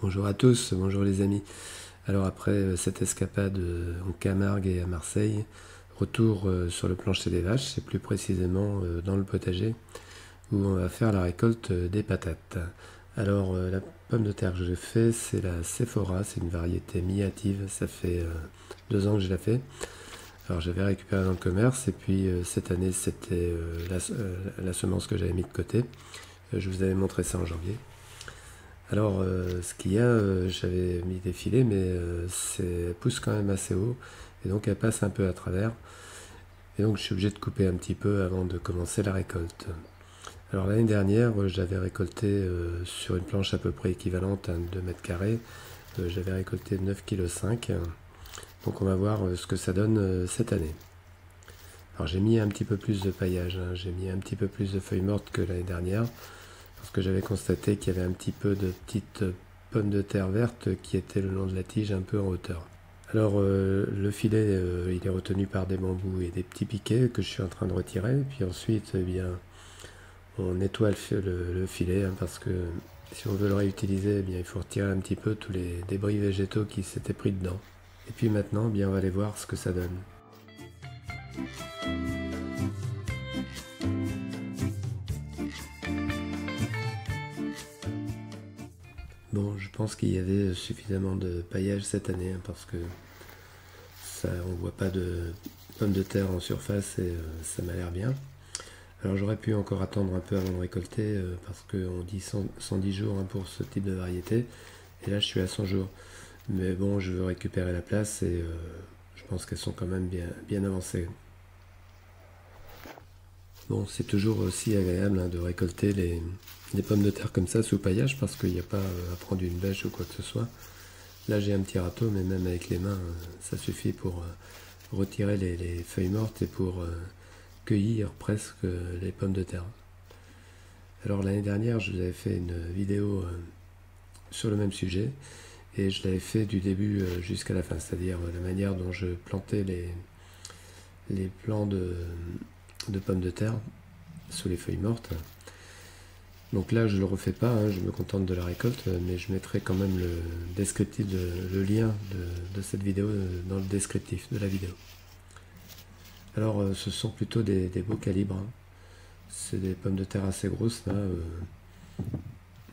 Bonjour à tous, bonjour les amis. Alors après cette escapade en Camargue et à Marseille, retour sur le plancher des vaches, et plus précisément dans le potager, où on va faire la récolte des patates. Alors la pomme de terre que j'ai fait, c'est la Sephora, c'est une variété mi-hâtive, ça fait 2 ans que je la fais. Alors j'avais récupéré dans le commerce, et puis cette année c'était la semence que j'avais mis de côté. Je vous avais montré ça en janvier. Alors, ce qu'il y a, j'avais mis des filets, mais elle pousse quand même assez haut, et donc elle passe un peu à travers. Et donc je suis obligé de couper un petit peu avant de commencer la récolte. Alors l'année dernière, j'avais récolté sur une planche à peu près équivalente à 2 mètres carrés, j'avais récolté 9,5 kg. Donc on va voir ce que ça donne cette année. Alors j'ai mis un petit peu plus de paillage, hein, j'ai mis un petit peu plus de feuilles mortes que l'année dernière, parce que j'avais constaté qu'il y avait un petit peu de petites pommes de terre vertes qui étaient le long de la tige un peu en hauteur. Alors le filet il est retenu par des bambous et des petits piquets que je suis en train de retirer, puis ensuite eh bien, on nettoie le filet, hein, parce que si on veut le réutiliser, eh bien, il faut retirer un petit peu tous les débris végétaux qui s'étaient pris dedans. Et puis maintenant, eh bien, on va aller voir ce que ça donne. Bon, je pense qu'il y avait suffisamment de paillage cette année, hein, parce que ça, on voit pas de pommes de terre en surface, et ça m'a l'air bien. Alors j'aurais pu encore attendre un peu avant de récolter, parce qu'on dit 110 jours, hein, pour ce type de variété, et là je suis à 100 jours. Mais bon, je veux récupérer la place, et je pense qu'elles sont quand même bien avancées. Bon, c'est toujours aussi agréable, hein, de récolter les pommes de terre comme ça sous paillage, parce qu'il n'y a pas à prendre une bêche ou quoi que ce soit. Là j'ai un petit râteau, mais même avec les mains, ça suffit pour retirer les feuilles mortes et pour cueillir presque les pommes de terre. Alors l'année dernière, je vous avais fait une vidéo sur le même sujet, et je l'avais fait du début jusqu'à la fin, c'est-à-dire la manière dont je plantais les plants de pommes de terre sous les feuilles mortes. Donc là, je ne le refais pas, hein, je me contente de la récolte, mais je mettrai quand même le descriptif, le lien de cette vidéo dans le descriptif de la vidéo. Alors, ce sont plutôt des beaux calibres, hein. C'est des pommes de terre assez grosses, là.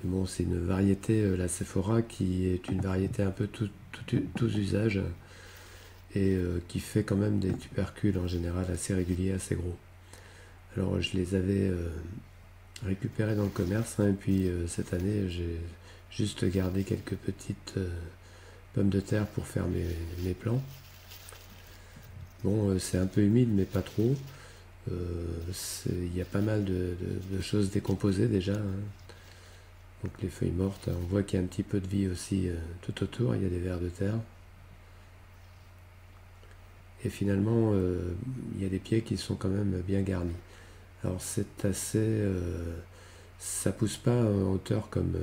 Bon, c'est une variété, la Sephora, qui est une variété un peu tous usages, et qui fait quand même des tubercules en général assez réguliers, assez gros. Alors, je les avais récupérés dans le commerce, hein, et puis cette année, j'ai juste gardé quelques petites pommes de terre pour faire mes plants. Bon, c'est un peu humide, mais pas trop. Il y a pas mal de choses décomposées déjà, hein. Donc les feuilles mortes, on voit qu'il y a un petit peu de vie aussi tout autour, il y a des vers de terre. Et finalement, il y a des pieds qui sont quand même bien garnis. Alors c'est assez... ça pousse pas en hauteur comme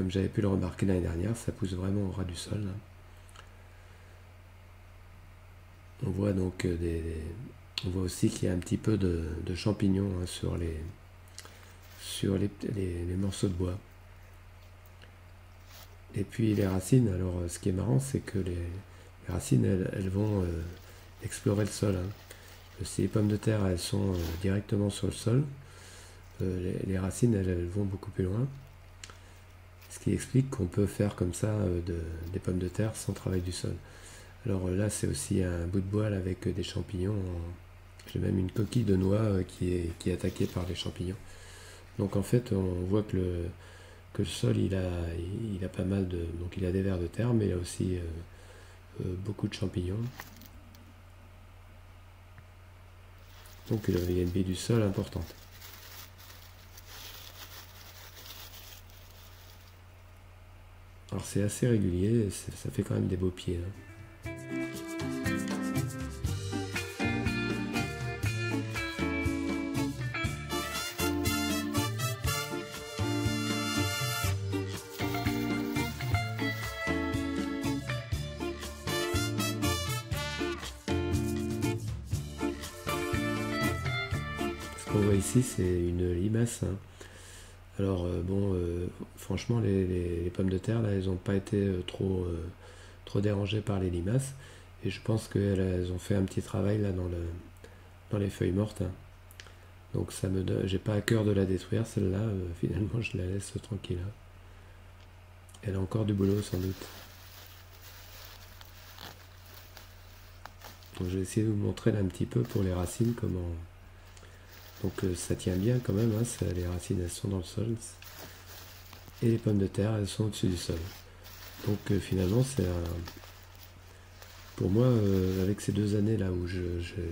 j'avais pu le remarquer l'année dernière, ça pousse vraiment au ras du sol, là. On voit donc on voit aussi qu'il y a un petit peu de champignons, hein, sur les morceaux de bois. Et puis les racines, alors ce qui est marrant, c'est que les racines, elles vont explorer le sol, hein. Si les pommes de terre, elles sont directement sur le sol, les racines, elles vont beaucoup plus loin. Ce qui explique qu'on peut faire comme ça des pommes de terre sans travail du sol. Alors là, c'est aussi un bout de bois là, avec des champignons. J'ai même une coquille de noix qui est attaquée par les champignons. Donc en fait, on voit que le sol, il a pas mal de... Donc il a des vers de terre, mais il a aussi beaucoup de champignons. Donc il y a une vie du sol importante. Alors c'est assez régulier, ça fait quand même des beaux pieds, hein. Ce qu'on voit ici, c'est une limace, hein. Alors bon, franchement les pommes de terre là, elles n'ont pas été trop dérangées par les limaces. Et je pense qu'elles ont fait un petit travail là dans les feuilles mortes, hein. Donc j'ai pas à cœur de la détruire celle-là, finalement je la laisse tranquille, hein. Elle a encore du boulot sans doute. Donc je vais essayer de vous montrer là un petit peu pour les racines comment. Donc ça tient bien quand même, hein, les racines elles sont dans le sol. Et les pommes de terre elles sont au-dessus du sol. Donc finalement pour moi, avec ces 2 années là où j'ai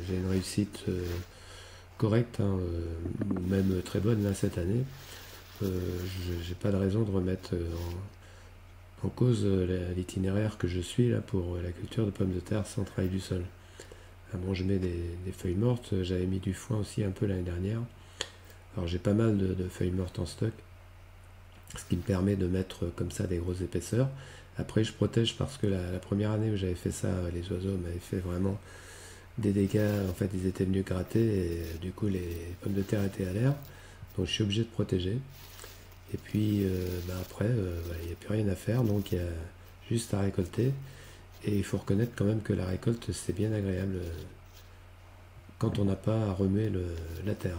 une réussite correcte, hein, même très bonne là cette année, j'ai pas de raison de remettre en cause l'itinéraire que je suis là pour la culture de pommes de terre sans travail du sol. Ah bon, je mets des feuilles mortes, j'avais mis du foin aussi un peu l'année dernière. Alors j'ai pas mal de feuilles mortes en stock, ce qui me permet de mettre comme ça des grosses épaisseurs. Après je protège parce que la première année où j'avais fait ça, les oiseaux m'avaient fait vraiment des dégâts. En fait ils étaient venus gratter et du coup les pommes de terre étaient à l'air. Donc je suis obligé de protéger. Et puis après il n'y a plus rien à faire, donc il y a juste à récolter. Et il faut reconnaître quand même que la récolte c'est bien agréable quand on n'a pas à remuer la terre.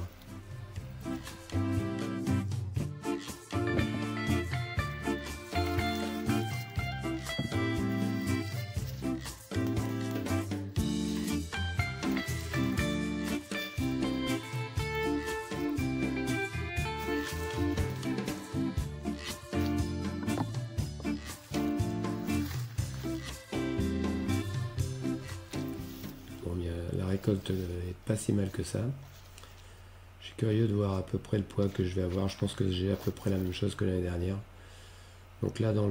Bon, la récolte est pas si mal que ça. Je suis curieux de voir à peu près le poids que je vais avoir. Je pense que j'ai à peu près la même chose que l'année dernière. Donc là, dans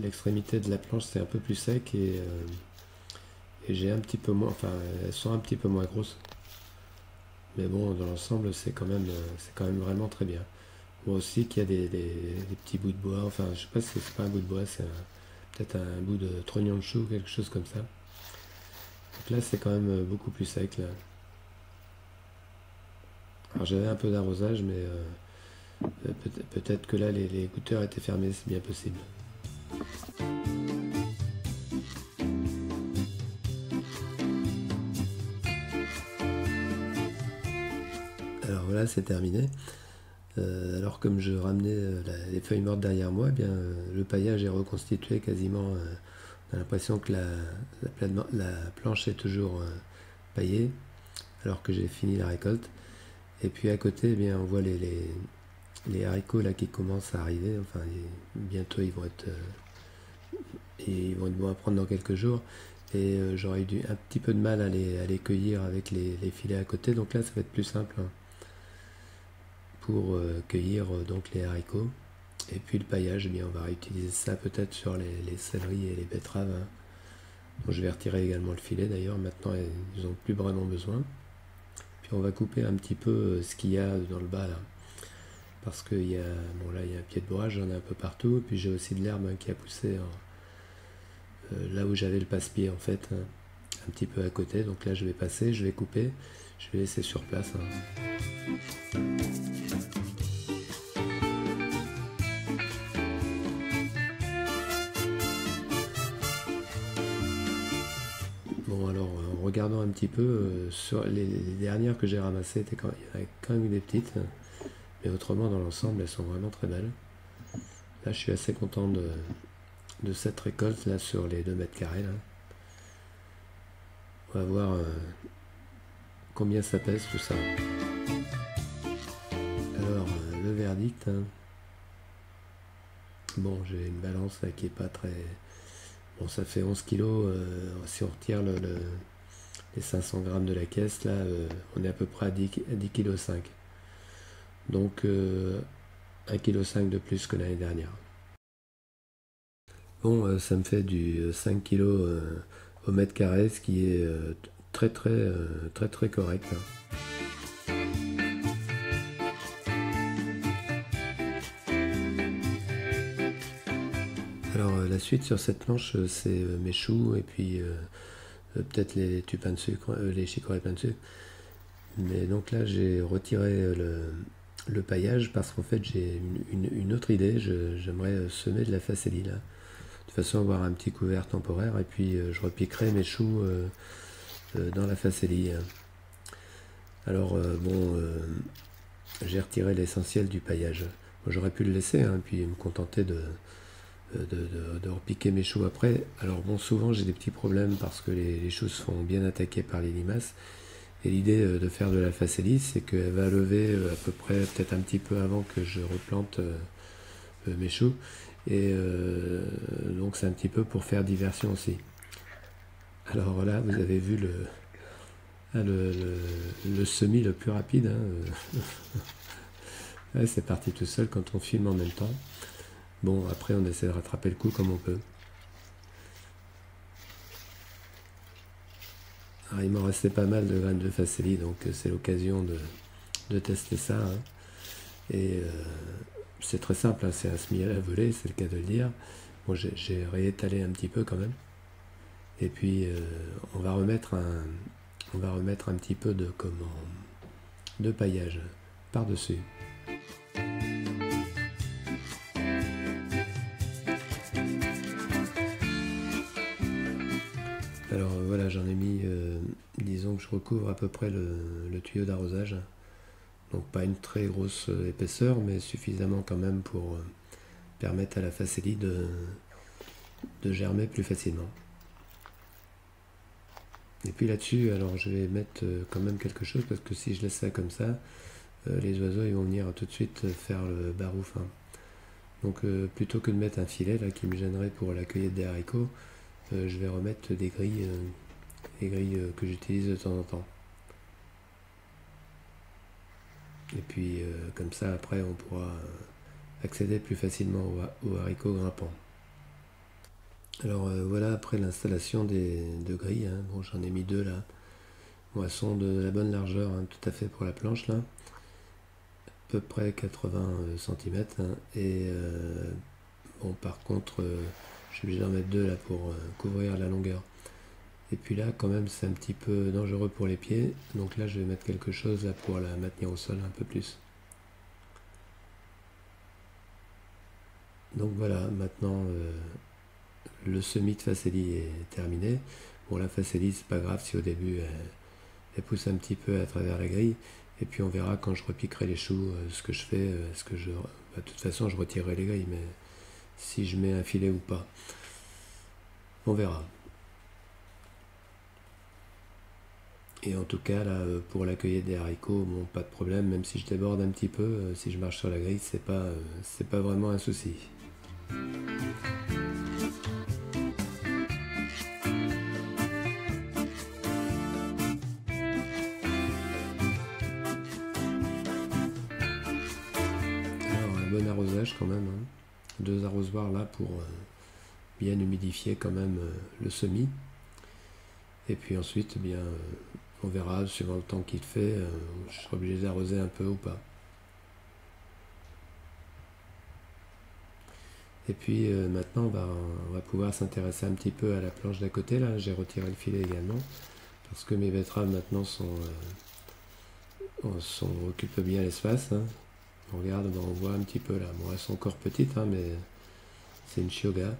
l'extrémité de la planche, c'est un peu plus sec et j'ai un petit peu moins. Enfin, elles sont un petit peu moins grosses. Mais bon, dans l'ensemble, c'est quand même vraiment très bien. Moi aussi, qu'il y a des petits bouts de bois. Enfin, je sais pas si c'est pas un bout de bois, c'est peut-être un bout de trognon de chou, quelque chose comme ça. Donc là, c'est quand même beaucoup plus sec là. Alors j'avais un peu d'arrosage, mais peut-être que là les écouteurs étaient fermés, c'est bien possible. Alors voilà, c'est terminé. Alors comme je ramenais les feuilles mortes derrière moi, eh bien, le paillage est reconstitué quasiment. On a l'impression que la planche est toujours paillée, alors que j'ai fini la récolte. Et puis à côté, eh bien, on voit les haricots là qui commencent à arriver. Enfin, bientôt ils vont être bons à prendre dans quelques jours. Et j'aurais eu un petit peu de mal à les cueillir avec les filets à côté. Donc là, ça va être plus simple, hein, pour cueillir donc les haricots. Et puis le paillage, eh bien, on va réutiliser ça peut-être sur les céleris et les betteraves, hein. Donc je vais retirer également le filet d'ailleurs. Maintenant, ils n'ont plus vraiment besoin. Puis on va couper un petit peu ce qu'il y a dans le bas là. Parce qu'il y a, bon là il y a un pied de bourrage, j'en ai un peu partout. Puis j'ai aussi de l'herbe, hein, qui a poussé là où j'avais le passe-pied en fait, hein, un petit peu à côté. Donc là je vais passer, je vais couper, je vais laisser sur place, hein. Bon alors en regardant un petit peu, sur les dernières que j'ai ramassées, il y en avait quand même eu des petites, hein. Mais autrement dans l'ensemble elles sont vraiment très belles. Là je suis assez content de cette récolte là sur les 2 mètres carrés là. On va voir combien ça pèse tout ça. Alors le verdict, hein. Bon, j'ai une balance là qui est pas très. Bon, ça fait 11 kilos. Si on retire les 500 grammes de la caisse, là, on est à peu près à 10 kg 5. Donc 1,5 kg de plus que l'année dernière. Bon, ça me fait du 5 kg au mètre carré, ce qui est très très très très correct, hein. Alors la suite sur cette planche, c'est mes choux et puis peut-être les tubes pain de sucre, les chicorées pain de sucre. Mais donc là j'ai retiré le paillage parce qu'en fait j'ai une autre idée, j'aimerais semer de la facélie là. De façon à avoir un petit couvert temporaire et puis je repiquerai mes choux dans la facélie. Alors j'ai retiré l'essentiel du paillage. Bon, j'aurais pu le laisser hein, puis me contenter de repiquer mes choux après. Alors bon, souvent j'ai des petits problèmes parce que les choux se font bien attaquer par les limaces. Et l'idée de faire de la facélie, c'est qu'elle va lever à peu près, peut-être un petit peu avant que je replante mes choux. Et donc c'est un petit peu pour faire diversion aussi. Alors là, vous avez vu le semis le plus rapide. Hein. Ouais, c'est parti tout seul quand on filme en même temps. Bon, après on essaie de rattraper le coup comme on peut. Alors il m'en restait pas mal de graines de facélie, donc c'est l'occasion de tester ça. Hein. Et c'est très simple, hein, c'est un semis à la volée, c'est le cas de le dire. Bon, j'ai réétalé un petit peu quand même. Et puis on va remettre un petit peu de paillage par-dessus. Alors voilà, j'en ai mis, disons que je recouvre à peu près le tuyau d'arrosage. Donc pas une très grosse épaisseur, mais suffisamment quand même pour permettre à la facélie de germer plus facilement. Et puis là-dessus, alors je vais mettre quand même quelque chose, parce que si je laisse ça comme ça, les oiseaux ils vont venir tout de suite faire le barouf. Hein. Donc plutôt que de mettre un filet là qui me gênerait pour la cueillette des haricots, je vais remettre des grilles que j'utilise de temps en temps. Et puis comme ça après on pourra accéder plus facilement aux haricots grimpants. Alors voilà, après l'installation de grilles, hein, bon, j'en ai mis deux là. Bon, elles sont de la bonne largeur, hein, tout à fait pour la planche là. À peu près 80 cm. Hein, et bon, par contre, je suis obligé d'en mettre deux là pour couvrir la longueur. Et puis là, quand même, c'est un petit peu dangereux pour les pieds. Donc là, je vais mettre quelque chose là pour la maintenir au sol un peu plus. Donc voilà, maintenant le semis de facélie est terminé. Bon, la facélie, c'est pas grave si au début elle pousse un petit peu à travers la grille. Et puis on verra quand je repiquerai les choux ce que je fais. De toute façon, je retirerai les grilles, mais si je mets un filet ou pas, on verra. Et en tout cas, là, pour la cueillette des haricots, bon, pas de problème, même si je déborde un petit peu, si je marche sur la grille, c'est pas vraiment un souci. Alors, un bon arrosage quand même, hein. 2 arrosoirs là pour bien humidifier quand même le semis. Et puis ensuite, bien, on verra, suivant le temps qu'il fait, je serai obligé d'arroser un peu ou pas. Et puis maintenant, on va pouvoir s'intéresser un petit peu à la planche d'à côté. Là, j'ai retiré le filet également, parce que mes betteraves maintenant occupent bien l'espace. Hein. On regarde, on voit un petit peu là. Bon, elles sont encore petites, hein, mais c'est une Chioggia.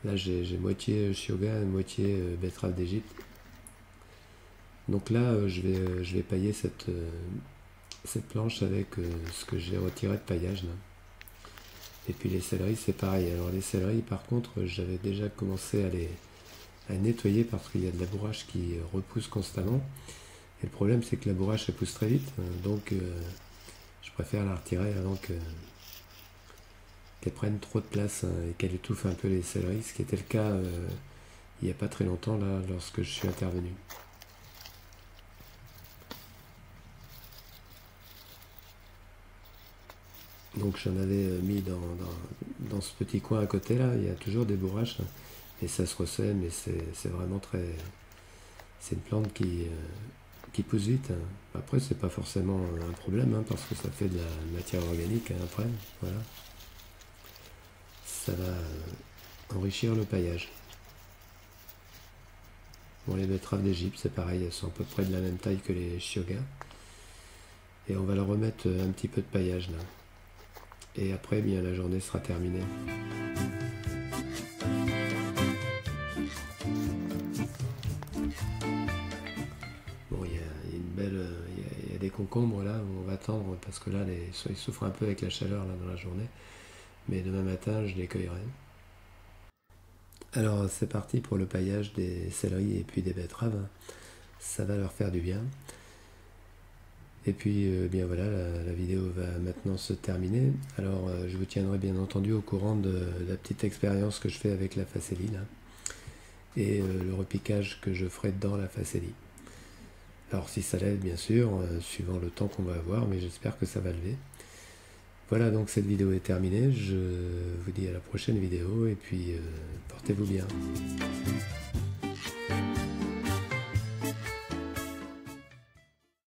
Là, j'ai moitié Chioggia et moitié betterave d'Égypte. Donc là, je vais pailler cette planche avec ce que j'ai retiré de paillage. Là. Et puis les céleris, c'est pareil. Alors les céleris, par contre, j'avais déjà commencé à nettoyer parce qu'il y a de la bourrache qui repousse constamment. Et le problème, c'est que la bourrache, elle pousse très vite. Donc, je préfère la retirer avant qu'elle prenne trop de place hein, et qu'elle étouffe un peu les céleris, ce qui était le cas il n'y a pas très longtemps, là, lorsque je suis intervenu. Donc j'en avais mis dans ce petit coin à côté là, il y a toujours des bourraches là, et ça se ressème mais c'est vraiment très... C'est une plante qui pousse vite. Hein. Après c'est pas forcément un problème hein, parce que ça fait de la matière organique hein, après, voilà. Ça va enrichir le paillage. Bon les betteraves d'Égypte c'est pareil, elles sont à peu près de la même taille que les Chioggia. Et on va leur remettre un petit peu de paillage là. Et après, bien, la journée sera terminée. Bon, il y a une belle, il y a des concombres là où on va attendre parce que là, ils souffrent un peu avec la chaleur là dans la journée. Mais demain matin, je les cueillerai. Alors, c'est parti pour le paillage des céleris et puis des betteraves. Ça va leur faire du bien. Et puis, bien voilà, la vidéo va maintenant se terminer. Alors, je vous tiendrai bien entendu au courant de la petite expérience que je fais avec la facélie là, et le repiquage que je ferai dans la facélie. Alors, si ça lève, bien sûr, suivant le temps qu'on va avoir, mais j'espère que ça va lever. Voilà, donc cette vidéo est terminée. Je vous dis à la prochaine vidéo et puis portez-vous bien.